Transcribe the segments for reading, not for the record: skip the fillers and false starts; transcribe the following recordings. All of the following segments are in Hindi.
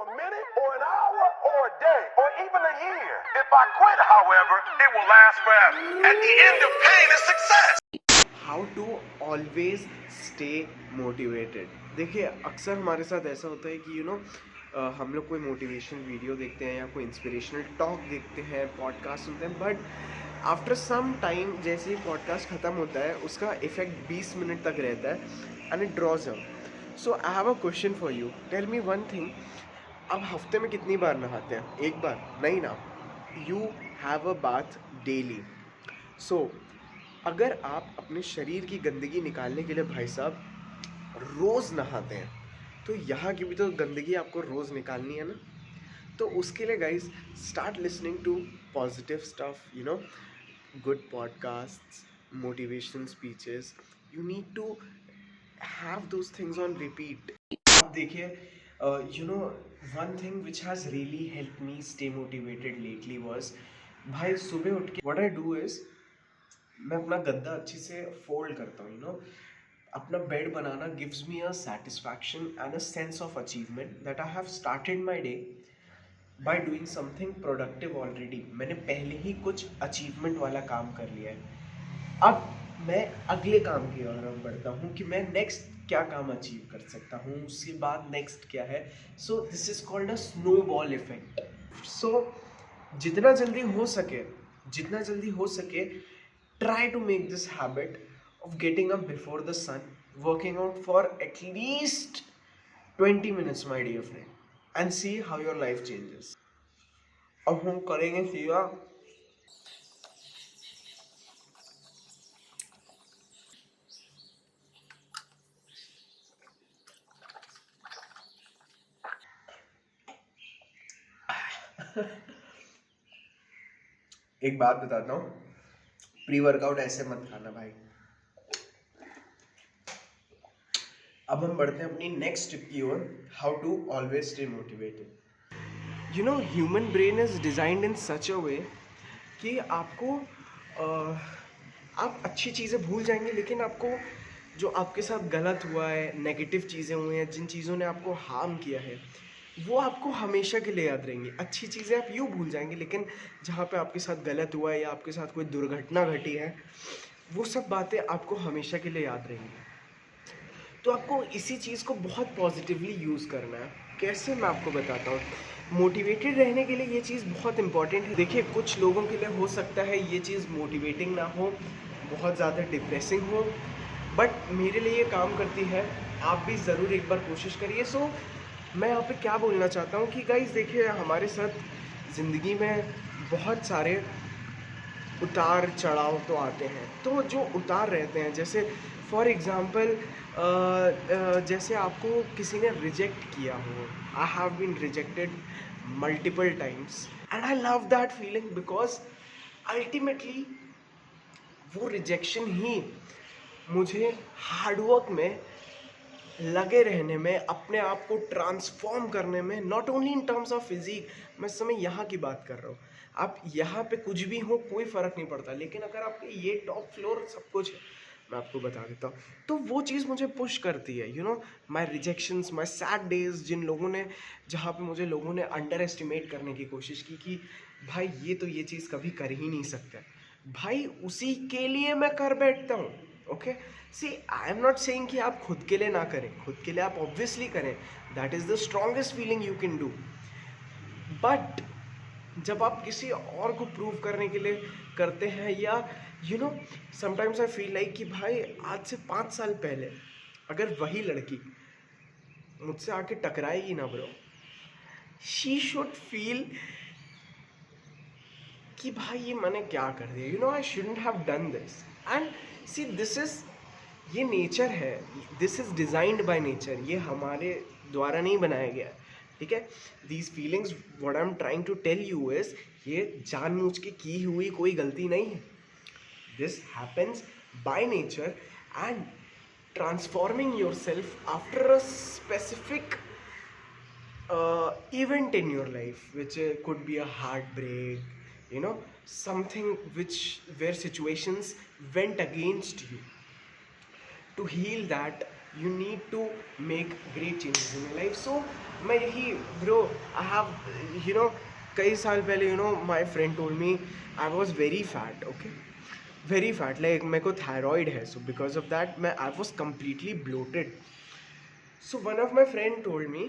a minute or an hour or a day or even a year. If I quit, however, it will last forever. At the end of pain is success. How to always stay motivated. देखिए अक्सर हमारे साथ ऐसा होता है कि हम लोग कोई मोटिवेशनल वीडियो देखते हैं या कोई इंस्पिरेशनल टॉक देखते हैं, पॉडकास्ट सुनते हैं, बट आफ्टर सम टाइम जैसे ही पॉडकास्ट ख़त्म होता है उसका इफेक्ट 20 मिनट तक रहता है and it draws out. So I have a question for you, tell me one thing, अब हफ्ते में कितनी बार नहाते हैं? एक बार नहीं ना, you have a bath daily. So अगर आप अपने शरीर की गंदगी निकालने के लिए भाई साहब रोज़ नहाते हैं, तो यहाँ की भी तो गंदगी आपको रोज़ निकालनी है ना। तो उसके लिए guys start listening to positive stuff, good podcasts, motivational speeches. You need to have those things on repeat. आप देखिए, one thing which has really help me stay motivated lately was, भाई सुबह उठ के व्हाट आई डू इज़ मैं अपना गद्दा अच्छे से फोल्ड करता हूँ। अपना bed banana gives me a satisfaction and a sense of achievement that I have started my day by doing something productive already. मैंने पहले ही कुछ अचीवमेंट वाला काम कर लिया है। अब मैं अगले काम की ओर बढ़ता हूँ कि मैं नेक्स्ट क्या काम अचीव कर सकता हूँ, उसके बाद नेक्स्ट क्या है। So this is called a snowball effect. So जितना जल्दी हो सके try to make this habit of getting up before the sun, working out for at least 20 minutes, my dear friend, and see how your life changes. अब हम करेंगे सीधा एक बात बताता हूँ, प्री वर्कआउट ऐसे मत खाना भाई। अब हम बढ़ते हैं अपनी नेक्स्ट टिप की ओर, how to always stay motivated. Human brain is designed in such a way कि आपको आप अच्छी चीज़ें भूल जाएंगे, लेकिन आपको जो आपके साथ गलत हुआ है, नेगेटिव चीज़ें हुई हैं, जिन चीज़ों ने आपको हार्म किया है, वो आपको हमेशा के लिए याद रहेंगी। अच्छी चीज़ें आप यूँ भूल जाएंगे, लेकिन जहाँ पे आपके साथ गलत हुआ है या आपके साथ कोई दुर्घटना घटी है, वो सब बातें आपको हमेशा के लिए याद रहेंगी। तो आपको इसी चीज़ को बहुत पॉजिटिवली यूज़ करना है। कैसे, मैं आपको बताता हूँ। मोटिवेटेड रहने के लिए ये चीज़ बहुत इंपॉर्टेंट है। देखिए कुछ लोगों के लिए हो सकता है ये चीज़ मोटिवेटिंग ना हो, बहुत ज़्यादा डिप्रेसिंग हो, बट मेरे लिए ये काम करती है। आप भी ज़रूर एक बार कोशिश करिए। सो मैं यहाँ पे क्या बोलना चाहता हूँ कि गाइस देखिए, हमारे साथ ज़िंदगी में बहुत सारे उतार चढ़ाव तो आते हैं। तो जो उतार रहते हैं, जैसे फॉर एग्ज़ाम्पल जैसे आपको किसी ने रिजेक्ट किया हो। I have been rejected multiple times and I love that feeling, because ultimately वो रिजेक्शन ही मुझे हार्डवर्क में लगे रहने में, अपने आप को ट्रांसफॉर्म करने में, not only in terms of physique, मैं इस समय यहाँ की बात कर रहा हूँ। आप यहाँ पे कुछ भी हो कोई फ़र्क नहीं पड़ता, लेकिन अगर आपके ये टॉप फ्लोर सब कुछ है, मैं आपको बता देता हूँ, तो वो चीज़ मुझे पुश करती है। माई रिजेक्शंस, माई सैड डेज, जहाँ पे मुझे लोगों ने अंडर एस्टिमेट करने की कोशिश की कि भाई ये तो ये चीज़ कभी कर ही नहीं सकता, भाई उसी के लिए मैं कर बैठता हूँ। Okay, see I am not saying कि आप खुद के लिए ना करें, खुद के लिए आप ऑब्वियसली करें, that is the strongest feeling you can do. But जब आप किसी और को प्रूव करने के लिए करते हैं, या समटाइम्स आई फील लाइक कि भाई आज से 5 साल पहले अगर वही लड़की मुझसे आके टकराएगी ना ब्रो, शी शुड फील कि भाई ये मैंने क्या कर दिया, I shouldn't have done this. And see this is, ये नेचर है, this is designed by nature, ये हमारे द्वारा नहीं बनाया गया, ठीक है। These feelings, what I am trying to tell you is, ये जानबूझ के की हुई कोई गलती नहीं है। This happens by nature, and transforming your self after a specific event in your life, which could be a heartbreak, something where situations went against you. To heal that, you need to make great changes in your life. So मैं यही bro, I have, you know, कई साल पहले, you know, my friend told me I was very fat, okay, very fat, like मेरे को thyroid है, so because of that I was completely bloated. So one of my friend told me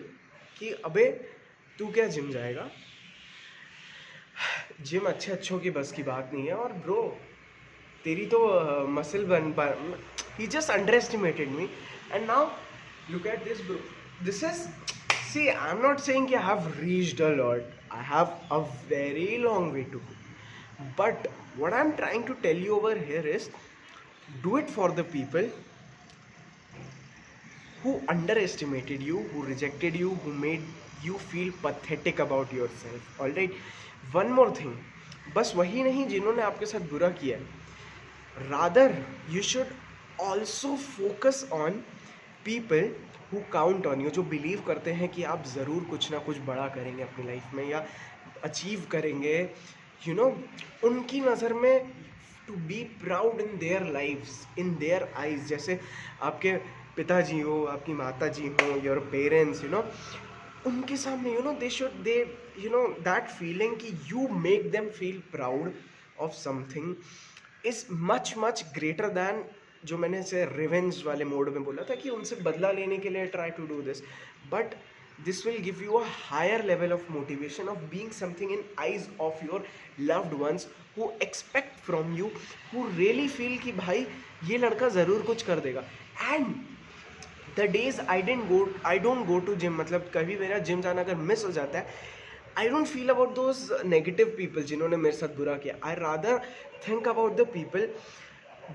कि अबे तू क्या जिम जाएगा, जिम अच्छों की बस की बात नहीं है, और ब्रो तेरी तो मसल बन पा, he just underestimated me. And now look at this bro, this is, see, I'm not saying कि I have reached a lot, I have a very long way to go, but what I'm trying to tell you over here is do it for the people who underestimated you, who rejected you, who made you feel pathetic about yourself. Alright, one more thing, बस वही नहीं जिन्होंने आपके साथ बुरा किया है, rather you should also focus on people who count on you, जो believe करते हैं कि आप ज़रूर कुछ ना कुछ बड़ा करेंगे अपनी लाइफ में या अचीव करेंगे, you know, उनकी नज़र में to be proud in their lives, in their eyes, जैसे आपके पिताजी हो, आपकी माता जी हो, your parents, you know, उनके सामने, you know, they you know, that feeling कि you make them feel proud of something is much greater than जो मैंने से रिवेंज वाले मोड में बोला था कि उनसे बदला लेने के लिए try to do this, but this will give you a higher level of motivation of being something in eyes of your loved ones who expect from you, who really feel कि भाई ये लड़का ज़रूर कुछ कर देगा. And the days I don't go to gym, मतलब कभी मेरा जिम जाना अगर मिस हो जाता है, I don't feel about those negative people जिन्होंने मेरे साथ बुरा किया. I rather think about the people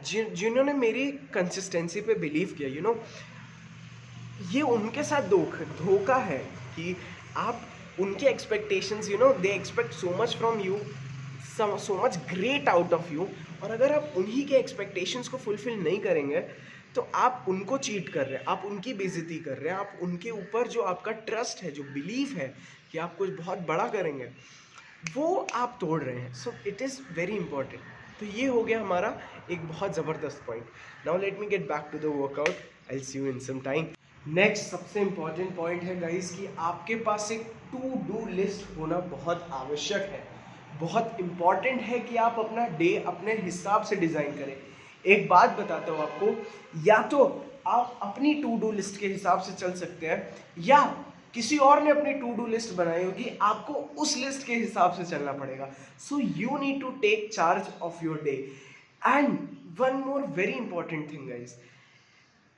जिन्होंने मेरी कंसिस्टेंसी पे बिलीव किया. यू नो, ये उनके साथ धोखा है कि आप उनके expectations, you know, they expect so much from you, so much great out of you, और अगर आप उन्हीं के एक्सपेक्टेशंस को फुलफिल नहीं करेंगे तो आप उनको चीट कर रहे हैं, आप उनकी बेइज्जती कर रहे हैं, आप उनके ऊपर जो आपका ट्रस्ट है, जो बिलीव है कि आप कुछ बहुत बड़ा करेंगे, वो आप तोड़ रहे हैं. So it is very important. तो ये हो गया हमारा एक बहुत ज़बरदस्त point. Now let me get back to the workout, I will see you in some time. Next सबसे इम्पॉर्टेंट पॉइंट है गाइस कि आपके पास एक टू डू लिस्ट होना बहुत आवश्यक है. बहुत इम्पॉर्टेंट है कि आप अपना डे अपने हिसाब से डिज़ाइन करें. एक बात बताता हूँ आपको, या तो आप अपनी टू डू लिस्ट के हिसाब से चल सकते हैं, या किसी और ने अपनी टू डू लिस्ट बनाई होगी, आपको उस लिस्ट के हिसाब से चलना पड़ेगा. So you need to take charge of your day. And one more very important thing guys,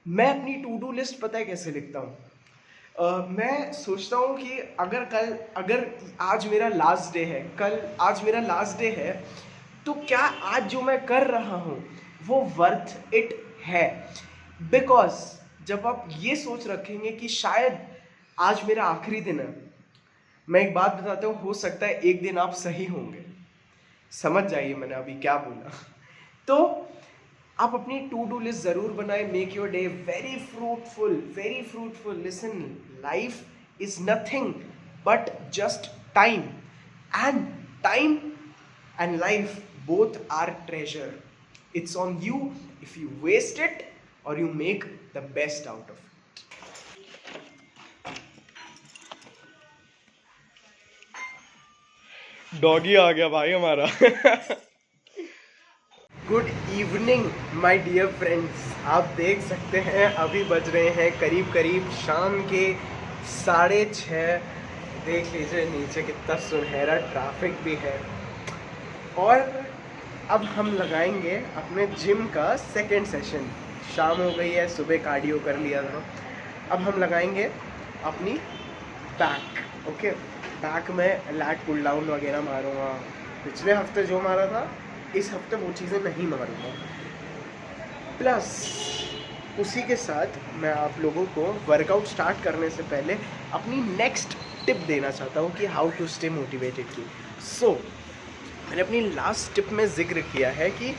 मैं अपनी टू डू लिस्ट पता है कैसे लिखता हूँ. मैं सोचता हूँ कि अगर आज मेरा लास्ट डे है, आज मेरा लास्ट डे है, तो क्या आज जो मैं कर रहा हूँ वो वर्थ इट है. बिकॉज जब आप ये सोच रखेंगे कि शायद आज मेरा आखिरी दिन है, मैं एक बात बताता हूँ, हो सकता है एक दिन आप सही होंगे, समझ जाइए मैंने अभी क्या बोला. तो आप अपनी टू डू लिस्ट ज़रूर बनाएं. Make your day very fruitful. Listen, life is nothing but just time, and life both are treasure. It's on you if you waste it or you make the best out of it. Doggy आ गया भाई हमारा. Good evening my dear friends. आप देख सकते हैं अभी बज रहे हैं करीब शाम के 6:30. देख लीजिए नीचे कितना सुनहरा ट्रैफिक भी है. और अब हम लगाएंगे अपने जिम का सेकेंड सेशन. शाम हो गई है, सुबह कार्डियो कर लिया था. अब हम लगाएंगे अपनी बैक. ओके, बैक में लैट पुल डाउन वगैरह मारूंगा. पिछले हफ्ते जो मारा था, इस हफ्ते वो चीज़ें नहीं मारूंगा. प्लस उसी के साथ मैं आप लोगों को वर्कआउट स्टार्ट करने से पहले अपनी नेक्स्ट टिप देना चाहता हूँ कि हाउ टू स्टे मोटिवेटेड की. सो मैंने अपनी लास्ट टिप में जिक्र किया है कि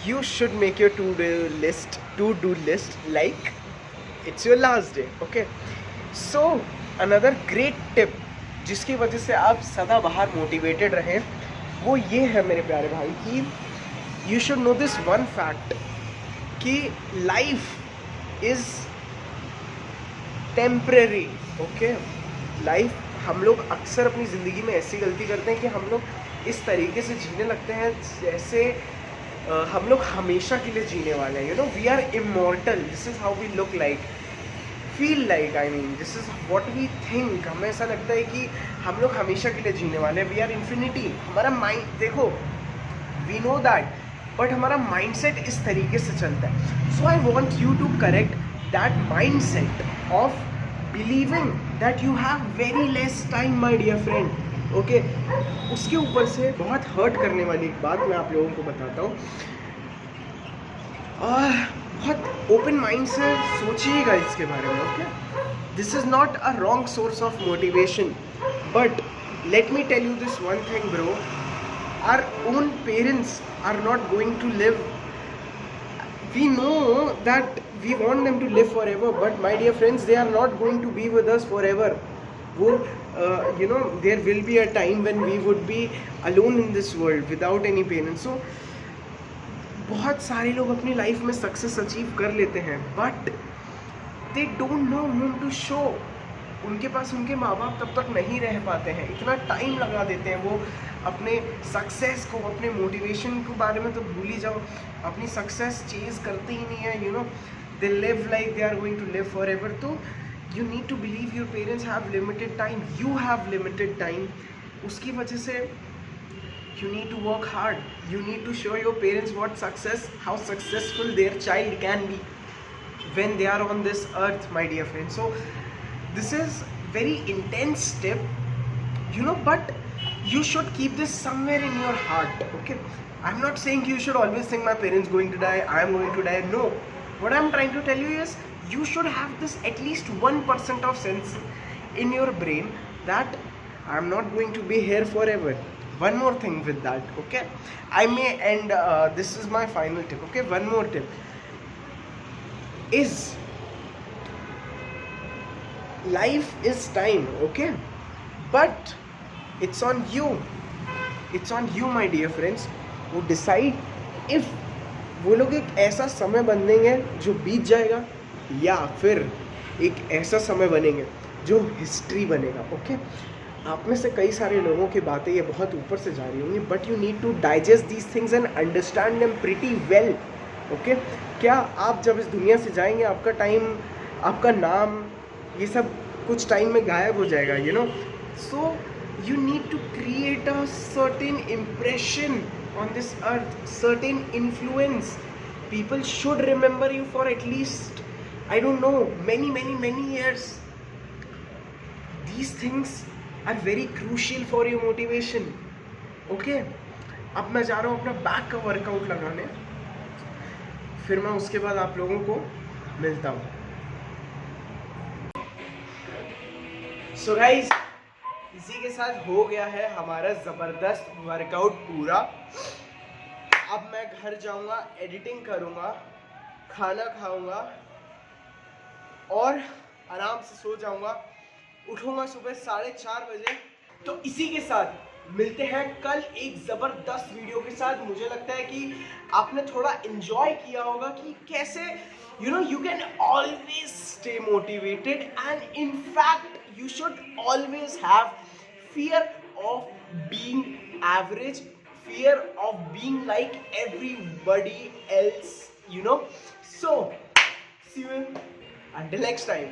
you should make your to do list like it's your last day. Okay, so another great tip जिसकी वजह से आप सदा बाहर मोटिवेटेड रहें, वो ये है मेरे प्यारे भाई कि you should know this one fact कि life is temporary. Okay, life, हम लोग अक्सर अपनी ज़िंदगी में ऐसी गलती करते हैं कि हम लोग इस तरीके से जीने लगते हैं जैसे हम लोग हमेशा के लिए जीने वाले हैं. You know, we are immortal. This is how we look like, feel like, I mean this is what we think. हमें ऐसा लगता है कि हम लोग हमेशा के लिए जीने वाले हैं. We are infinity. हमारा माइंड, देखो, वी नो दैट, बट हमारा माइंडसेट इस तरीके से चलता है. So I want you to correct that mindset of believing that you have very less time, my dear friend. Okay, उसके ऊपर से बहुत हर्ट करने वाली एक बात मैं आप लोगों को बताता हूँ. बहुत ओपन माइंड से सोचिएगा इसके बारे में. Okay, this is not a wrong source of motivation, but let me tell you this one thing bro. Our own parents are not going to live. We know that we want them to live forever, but my dear friends, they are not going to be with us forever. You know, there will be a time when we would be alone in this world without any parents. So बहुत सारे लोग अपनी लाइफ में सक्सेस अचीव कर लेते हैं, but they don't know whom to show. उनके पास उनके माँ बाप तब तक नहीं रह पाते हैं. इतना टाइम लगा देते हैं वो अपने सक्सेस को, अपने मोटिवेशन के बारे में तो भूल ही जाओ, अपनी सक्सेस चेज करते ही नहीं है. You know, they live like they are going to live forever. तो you need to believe your parents have limited time, you have limited time. उसकी वजह से you need to work hard. You need to show your parents what success, how successful their child can be when they are on this earth, my dear friends. So this is very intense step, you know, but you should keep this somewhere in your heart. Okay, I'm not saying you should always think my parents going to die, I am going to die. No, what I'm trying to tell you is you should have this at least 1% of sense in your brain that I'm not going to be here forever. One more thing with that, okay, I may end, this is my final tip. Okay, one more tip is life is time. Okay, but it's on you, it's on you, my dear friends, to decide if वो लोग एक ऐसा समय बनेंगे जो बीत जाएगा, या फिर एक ऐसा समय बनेंगे जो हिस्ट्री बनेगा. ओके, आप में से कई सारे लोगों की बातें ये बहुत ऊपर से जा रही होंगी, but you need to digest these things and understand them pretty well. Okay, क्या आप जब इस दुनिया से जाएंगे, आपका टाइम, आपका नाम, ये सब कुछ टाइम में गायब हो जाएगा, you know. So you need to create a certain impression on this earth, certain influence. People should remember you for at least, I don't know, many years. These things are very crucial for your motivation. Okay, अब मैं जा रहा हूँ अपना बैक का वर्कआउट लगाने, फिर मैं उसके बाद आप लोगों को मिलता हूँ. So guys, इसी के साथ हो गया है हमारा ज़बरदस्त वर्कआउट पूरा. अब मैं घर जाऊंगा, एडिटिंग करूंगा, खाना खाऊंगा और आराम से सो जाऊंगा. उठूंगा सुबह 4:30 बजे. तो इसी के साथ मिलते हैं कल एक ज़बरदस्त वीडियो के साथ. मुझे लगता है कि आपने थोड़ा एंजॉय किया होगा कि कैसे you can always stay motivated, and in fact you should always have fear of being average, fear of being like everybody else, So see you until next time.